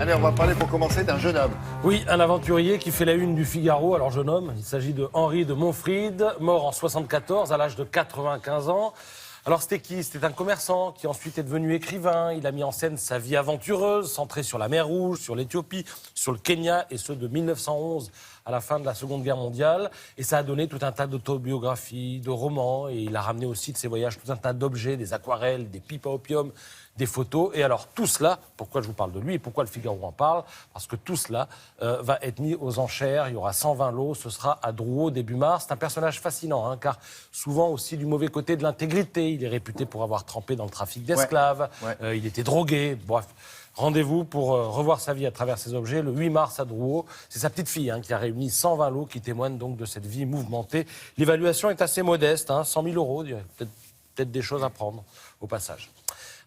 Allez, on va parler pour commencer d'un jeune homme. Oui, un aventurier qui fait la une du Figaro. Alors, jeune homme, il s'agit de Henri de Montfried, mort en 74 à l'âge de 95 ans. Alors, c'était qui? C'était un commerçant qui ensuite est devenu écrivain. Il a mis en scène sa vie aventureuse, centrée sur la mer Rouge, sur l'Éthiopie, sur le Kenya, et ce de 1911 à la fin de la Seconde Guerre mondiale. Et ça a donné tout un tas d'autobiographies, de romans. Et il a ramené aussi de ses voyages tout un tas d'objets, des aquarelles, des pipes à opium, des photos. Et alors, tout cela, pourquoi je vous parle de lui et pourquoi le Figaro en parle? Parce que tout cela va être mis aux enchères. Il y aura 120 lots. Ce sera à Drouot début mars. C'est un personnage fascinant, hein, car souvent aussi du mauvais côté de l'intégrité. Il est réputé pour avoir trempé dans le trafic d'esclaves. Il était drogué. Bref. Rendez-vous pour revoir sa vie à travers ces objets le 8 mars à Drouot. C'est sa petite fille qui a réuni 120 lots qui témoignent donc de cette vie mouvementée. L'évaluation est assez modeste, 100 000 euros, peut-être des choses à prendre au passage.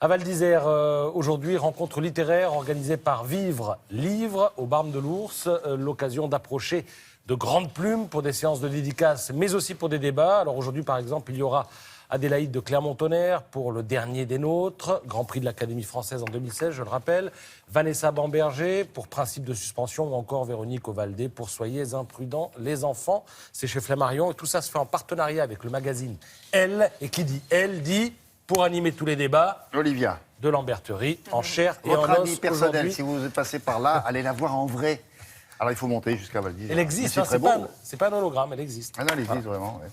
À Val d'Isère, aujourd'hui, rencontre littéraire organisée par Vivre Livre au Barme de l'Ours. L'occasion d'approcher de grandes plumes pour des séances de dédicaces, mais aussi pour des débats. Alors aujourd'hui, par exemple, il y aura Adélaïde de Clermont-Tonnerre pour Le Dernier des Nôtres, Grand Prix de l'Académie française en 2016, je le rappelle. Vanessa Bamberger pour Principe de suspension ou encore Véronique Ovaldé pour Soyez imprudents les enfants. C'est chez Flammarion et tout ça se fait en partenariat avec le magazine Elle. Et qui dit Elle dit pour animer tous les débats. Olivia. De Lamberterie, en chair et en os. Votre avis personnel, aujourd'hui. si vous êtes passé par là, allez la voir en vrai. Alors il faut monter jusqu'à Val d'Isère. Elle existe, c'est pas un hologramme, elle existe. Ah non, elle existe vraiment, ouais.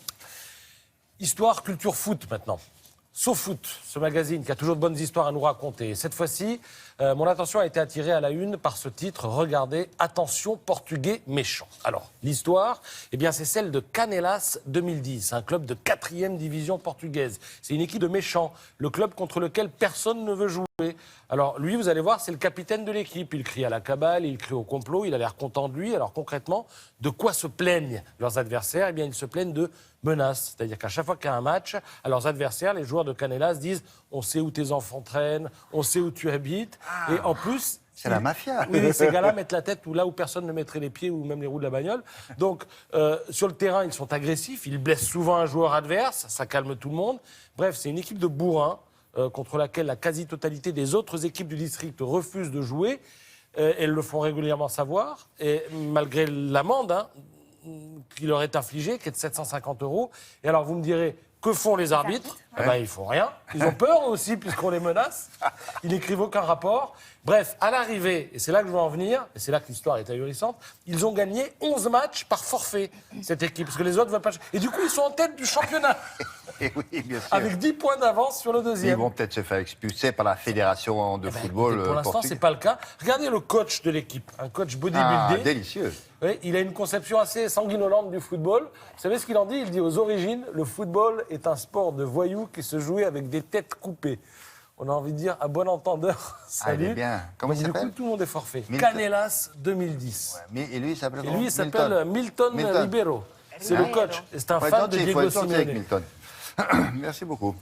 Histoire, culture, foot maintenant. SoFoot, ce magazine qui a toujours de bonnes histoires à nous raconter. Cette fois-ci, mon attention a été attirée à la une par ce titre. Regardez, attention, portugais méchant. Alors, l'histoire, eh bien, c'est celle de Canelas 2010, un club de 4e division portugaise. C'est une équipe de méchants, le club contre lequel personne ne veut jouer. Alors, lui, vous allez voir, c'est le capitaine de l'équipe. Il crie à la cabale, il crie au complot, il a l'air content de lui. Alors, concrètement, de quoi se plaignent leurs adversaires? Eh bien, ils se plaignent de menaces. C'est-à-dire qu'à chaque fois qu'il y a un match, à leurs adversaires, les joueurs de Canelas disent « On sait où tes enfants traînent, on sait où tu habites. » Et en plus... C'est la mafia. Oui, ces gars-là mettent la tête là où personne ne mettrait les pieds ou même les roues de la bagnole. Donc, sur le terrain, ils sont agressifs. Ils blessent souvent un joueur adverse. Ça calme tout le monde. Bref, c'est une équipe de bourrins contre laquelle la quasi-totalité des autres équipes du district refusent de jouer. Elles le font régulièrement savoir. Et malgré l'amende qui leur est infligée, qui est de 750 €. Et alors, vous me direz... Que font les arbitres? Ils font rien. Ils ont peur aussi, puisqu'on les menace. Ils n'écrivent aucun rapport. Bref, à l'arrivée, et c'est là que je veux en venir, et c'est là que l'histoire est ahurissante, ils ont gagné 11 matchs par forfait, cette équipe, parce que les autres ne veulent pas... Et du coup, ils sont en tête du championnat. Et oui, bien sûr. Avec 10 points d'avance sur le deuxième. Ils vont peut-être se faire expulser par la fédération de football écoutez, pour l'instant, portugaise. c'est pas le cas. Regardez le coach de l'équipe, un coach bodybuildé. Ah, délicieux. Oui, il a une conception assez sanguinolente du football. Vous savez ce qu'il en dit? Il dit aux origines, le football est un sport de voyous qui se jouait avec des têtes coupées. On a envie de dire, à bon entendeur, salut. il est bien. Comment il Du s'appelle? coup, tout le monde est forfait. Milton. Canelas 2010. Mais, et lui, il s'appelle Et lui, il s'appelle Milton Ribeiro. C'est le coach. Et c'est un fan de Diego Simeone. Milton. Merci beaucoup.